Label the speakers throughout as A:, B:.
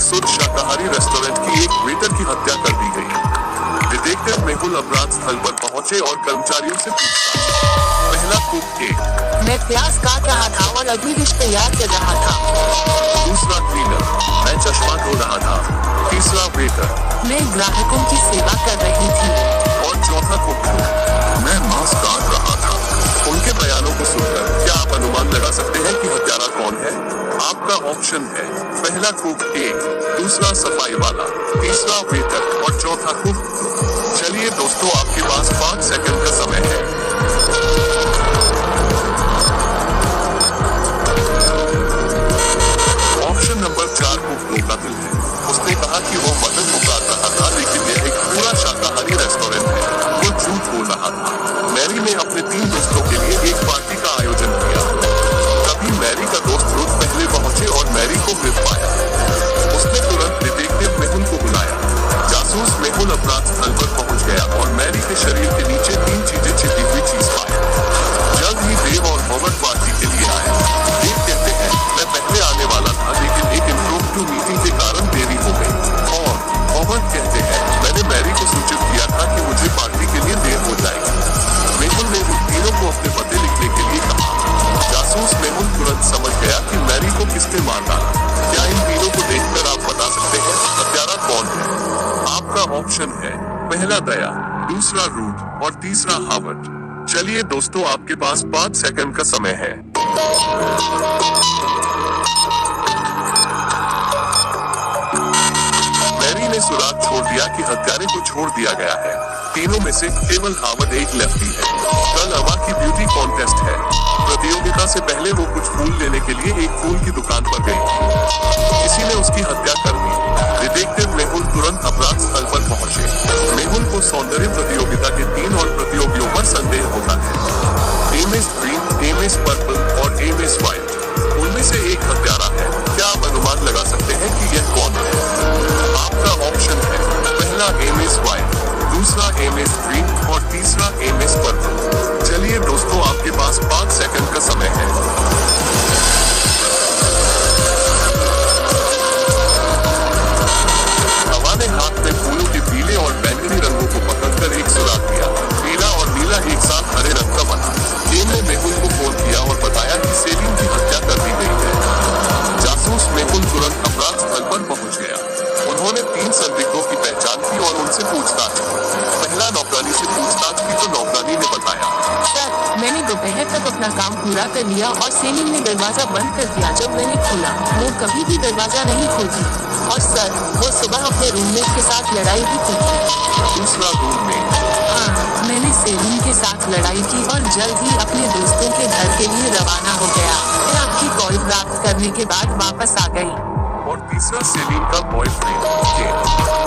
A: एक शुद्ध शाकाहारी रेस्टोरेंट की एक वेटर की हत्या कर दी गई। डिटेक्टिव मेहुल अपराध स्थल पर पहुंचे और कर्मचारियों से पूछा। पहला कुक एक,
B: मैं प्याज काट रहा था और अभी डिश तैयार कर रहा था।
A: दूसरा क्लीनर, मैं चश्मा धो रहा था। तीसरा वेटर,
B: मैं ग्राहकों की सेवा कर रही थी।
A: और चौथा कुक, मैं मांस काट रहा था। उनके बयानों को सुनकर क्या आप अनुमान लगा सकते हैं कि हत्यारा कौन है? आपका ऑप्शन है पहला कुक एक, दूसरा सफाई वाला, तीसरा वेटर और चौथा कुक। चलिए दोस्तों, आपके पास 5 सेकंड का समय है। ऑप्शन नंबर 4 कुक दो कातिल है। उसने कहा कि वो मटन पुकार रहा था, लेकिन यह एक पूरा शाकाहारी रेस्टोरेंट है। वो झूठ बोल रहा था। मैरी ने अपने 3 दोस्तों के लिए एक पार्टी का आयोजन किया। तभी मैरी का दोस्त रुथ पहले पहुंचे और मैरी को मिल पाया। उसने तुरंत डिटेक्टिव मेहुल को बुलाया। जासूस मेहुल अपराध स्थल पर पहुंच गया और मैरी के शरीर के नीचे 3 चीजें छिपी हुई चीज पाई। जल्द ही देव और हॉवर्ड पार्टी के लिए आए। देव कहते हैं, मैं पहले आने वाला था, लेकिन एक इम्प्रोम्प्टू मीटिंग के कारण देरी हो गई। और हॉवर्ड कहते हैं, मैंने मैरी को सूचित किया था कि मुझे पार्टी के लिए देर हो जाएगी। मेहुल ने उन तीनों को अपने पते लिखने के लिए कहा। जासूस मेहुल तुरंत समझ गया कि मैरी को किसने मार डाला। क्या इन तीनों को देखकर आप बता सकते हैं हत्यारा कौन है? आपका ऑप्शन है पहला दया, दूसरा रूथ और तीसरा हॉवर्ड। चलिए दोस्तों, आपके पास 5 सेकंड का समय है। मैरी ने सुराग छोड़ दिया कि हत्यारे को छोड़ दिया गया है। तीनों में से केवल हॉवर्ड एक लेफ्टी है। कल अवा की ब्यूटी कॉन्टेस्ट है। प्रतियोगिता से पहले वो कुछ फूल लेने के लिए एक फूल की दुकान पर गई। किसी ने उसकी हत्या कर दी। डिटेक्टिव मेहुल तुरंत अपराध स्थल पर पहुंचे। मेहुल को सौंदर्य प्रतियोगिता के 3 और प्रतियोगियों पर संदेह होता है। M S green, M S purple और एम एस व्हाइट। उनमें से एक हत्यारा है। क्या आप अनुमान लगा सकते हैं कि यह कौन है? आपका ऑप्शन है पहला एम एस व्हाइट, दूसरा एम एस ग्रीन और तीसरा एम एस पर्पल। चलिए दोस्तों, आपके पास 5 सेकंड का समय है। हवा ने हाथ में फूलों के पीले और बैंगनी रंगों को पकड़कर एक सुराग दिया। पीला और नीला एक साथ हरे रंग का बना। टीम ने मेहुल को फोन किया और बताया कि सेलिन की हत्या कर दी गई है। जासूस मेहुल तुरंत अपराध स्थल पर पहुंच गया। उन्होंने 3 संदिग्धों की पहचान की और उनसे पूछताछ की। पहला नौकरानी से पूछताछ की तो नौकरानी ने बताया,
B: सर, मैंने दोपहर तक अपना काम पूरा कर लिया और सेलिन ने दरवाजा बंद कर दिया। जब मैंने खोला, वो कभी भी दरवाजा नहीं खोलती। और सर, वो सुबह अपने रूममेट के साथ लड़ाई भी की।
A: दूसरा रूममेट,
B: हाँ, मैंने सेलिन के साथ लड़ाई की और जल्द ही अपने दोस्तों के घर के लिए रवाना हो गया। फिर आपकी कॉल प्राप्त करने के बाद वापस आ गई।
A: और तीसरा सेलिन का बॉयफ्रेंड के।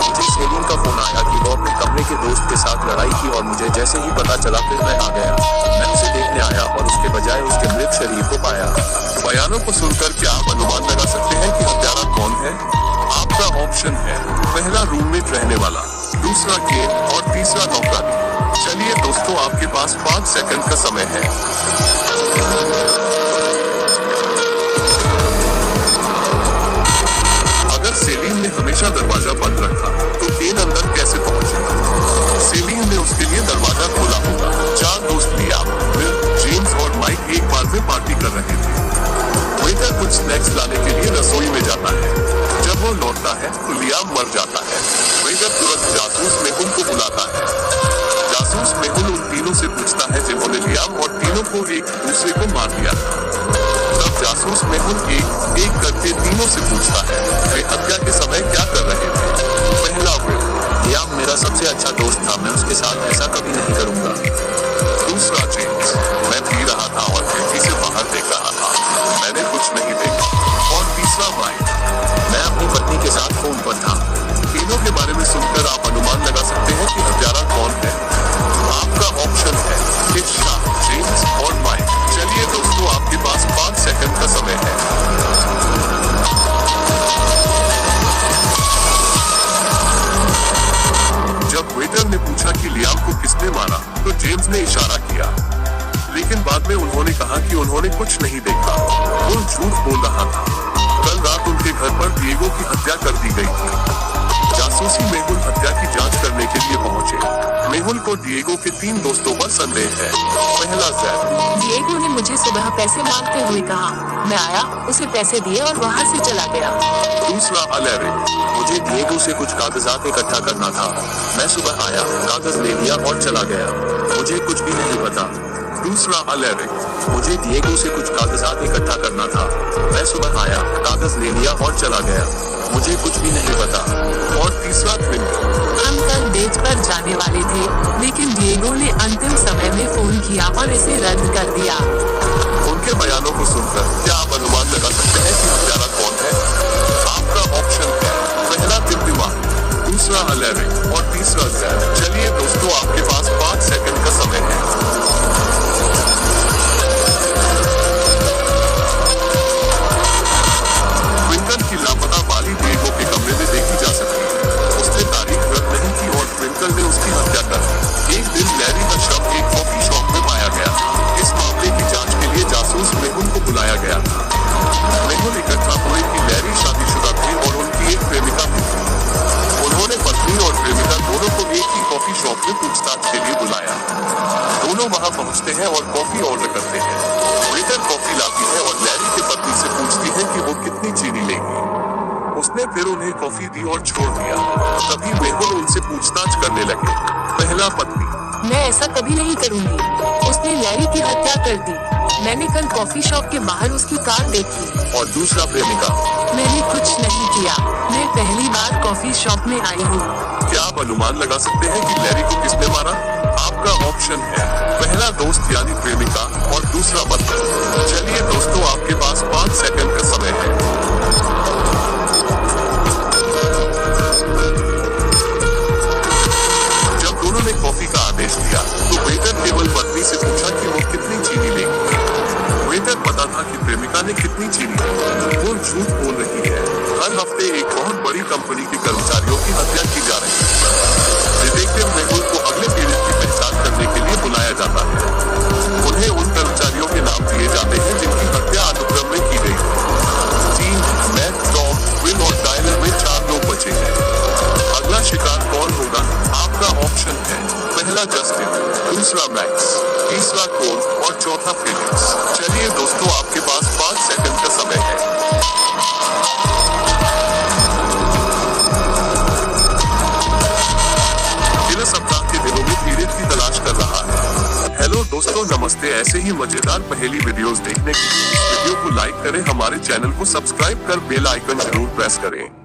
C: मुझे सेलिन का फोन आया कि वो अपने कमरे के दोस्त के साथ लड़ाई की और मुझे जैसे ही पता चला फिर मैं आ गया। मैं उसे देखने आया और उसके बजाय उसके मृत शरीर को पाया।
A: बयानों को सुनकर क्या आप अनुमान लगा सकते हैं कि हत्यारा कौन है? आपका ऑप्शन है पहला रूममेट रहने वाला, दूसरा केन और तीसरा नौकरानी। चलिए दोस्तों, आपके पास 5 सेकंड का समय है। अगर सेलिन ने हमेशा दरवाजा बंद रखा तो केन अंदर कैसे पहुंचेगा? सेलिन ने उसके लिए दरवाजा खोला होगा। 4 दोस्त लियाम, विल, जेम्स और माइक एक बार में पार्टी कर रहे थे। वेटर कुछ स्नैक्स लाने के लिए रसोई में जाता है। जब वो लौटता है तो लियाम मर जाता है। वेटर तुरंत जासूस मेहुल को बुलाता है। जासूस मेहुल उन तीनों से पूछता है जिन्होंने लियाम और तीनों को एक दूसरे को मार दिया था। तब जासूस मेहुल एक एक करके तीनों से पूछता है, वे हत्या के समय क्या कर रहे थे? पहला विल,
C: लियाम मेरा सबसे अच्छा दोस्त था, मैं उसके साथ ऐसा कभी नहीं करूंगा।
A: दूसरा जेम्स, मैं पी रहा था और खिड़की से बाहर देख रहा था, मैंने कुछ नहीं देखा। और तीसरा माइक,
C: मैं अपनी पत्नी के साथ फोन पर था।
A: तीनों के बारे में सुनकर आप अनुमान लगा सकते हैं कि हत्यारा कौन है? आपका ऑप्शन है इर्शा, जेम्स और माइक। चलिए दोस्तों, आपके पास 5 सेकंड का समय है। जब वेटर ने पूछा कि लियाम को किसने मारा तो जेम्स ने इशारा किया, लेकिन बाद में उन्होंने कहा कि उन्होंने कुछ नहीं देखा। वो झूठ बोल रहा था। कल रात उनके घर पर डिएगो की हत्या कर दी गई थी। जासूसी मेहुल हत्या की जांच करने के लिए पहुंचे। मेहुल को डिएगो के 3 दोस्तों पर संदेह है। पहला जैक।
B: डिएगो ने मुझे सुबह पैसे मांगते हुए कहा। मैं आया, उसे पैसे दिए और वहाँ से चला गया।
A: दूसरा अलेरिक।
C: मुझे डिएगो से कुछ कागजात इकट्ठा करना था। मैं सुबह आया, कागज ले लिया और चला गया। मुझे कुछ भी नहीं पता।
A: दूसरा अलेरिक।
C: मुझे डिएगो से कुछ कागजात इकट्ठा करना था। मैं सुबह आया, कागज ले लिया और चला गया। मुझे कुछ भी नहीं पता।
A: और तीसरा ट्विंकल।
B: हम कल डेट पर जाने वाले थे, लेकिन डिएगो ने अंतिम समय में फोन किया और इसे रद्द कर दिया।
A: उनके बयानों को सुनकर क्या आप अनुमान लगा सकते हैं कि हत्यारा कौन है? आपका ऑप्शन है पहला दिव्यमान, दूसरा अलेरिक और तीसरा जैक। चलिए दोस्तों, आपके पास 5 सेकंड का समय है। ट्विंकल की लापता बाली डिएगो के कमरे में देखी जा सकती है। उसने तारीख रद्द नहीं की और ट्विंकल ने उसकी हत्या कर दी। एक दिन लैरी का शव एक कॉफी शॉप में पाया गया था। इस मामले की जांच के लिए जासूस मेहुल को बुलाया गया था। मेहुल इकट्ठा हुए कि लैरी शादीशुदा थे और उनकी एक प्रेमिका भी थी। उन्होंने पत्नी और प्रेमिका दोनों को एक ही कॉफी शॉप में पूछताछ के लिए बुलाया। दोनों वहां पहुंचते हैं और कॉफी ऑर्डर करते हैं। वेटर कॉफी लाती है और लैरी की पत्नी से पूछती है कि वो कितनी चीनी लेगी। उसने फिर उन्हें कॉफी दी और छोड़ दिया। तभी मेहुल उनसे पूछताछ करने लगे। पहला पत्नी।
B: मैं ऐसा कभी नहीं करूंगी। उसने लैरी की हत्या कर दी। मैंने कल कॉफी शॉप के बाहर उसकी कार देखी।
C: और दूसरा प्रेमिका।
B: मैंने कुछ नहीं किया। मैं पहली बार कॉफी शॉप में आई हूँ।
A: क्या आप अनुमान लगा सकते हैं कि लैरी को किसने मारा? आपका ऑप्शन है पहला दोस्त यानी प्रेमिका और दूसरा पत्नी। चलिए दोस्तों, आपके पास 5 सेकंड का समय है। जब दोनों ने कॉफी का आदेश दिया तो वेटर केवल पत्नी से पूछा कि वो कितनी चीनी लेगी। वेटर पता था कि प्रेमिका ने कितनी चीनी ली। वो झूठ बोल रही है। हर हफ्ते एक बहुत बड़ी कंपनी के कर्मचारियों की हत्या की जा रही है। डिटेक्टिव मेहुल को अगले पीड़ित की पहचान करने के लिए बुलाया जाता है। उन्हें उन कर्मचारियों के नाम दिए जाते हैं जिनकी हत्या अनुक्रम में की गई थी। टीम मैट, टॉम, विल और टाइलर में 4 लोग बचे हैं। अगला शिकार कौन होगा? आपका ऑप्शन है पहला जस्टिन, दूसरा मैक्स, तीसरा कोल और चौथा फेलिक्स। चलिए दोस्तों, आपके पास 5 सेकंड का समय है। इन सप्ताह के दिनों में पीड़ित की तलाश कर रहा है। हेलो दोस्तों, नमस्ते। ऐसे ही मजेदार पहेली वीडियोस देखने के लिए इस वीडियो को लाइक करें, हमारे चैनल को सब्सक्राइब कर बेल आइकन जरूर प्रेस करें।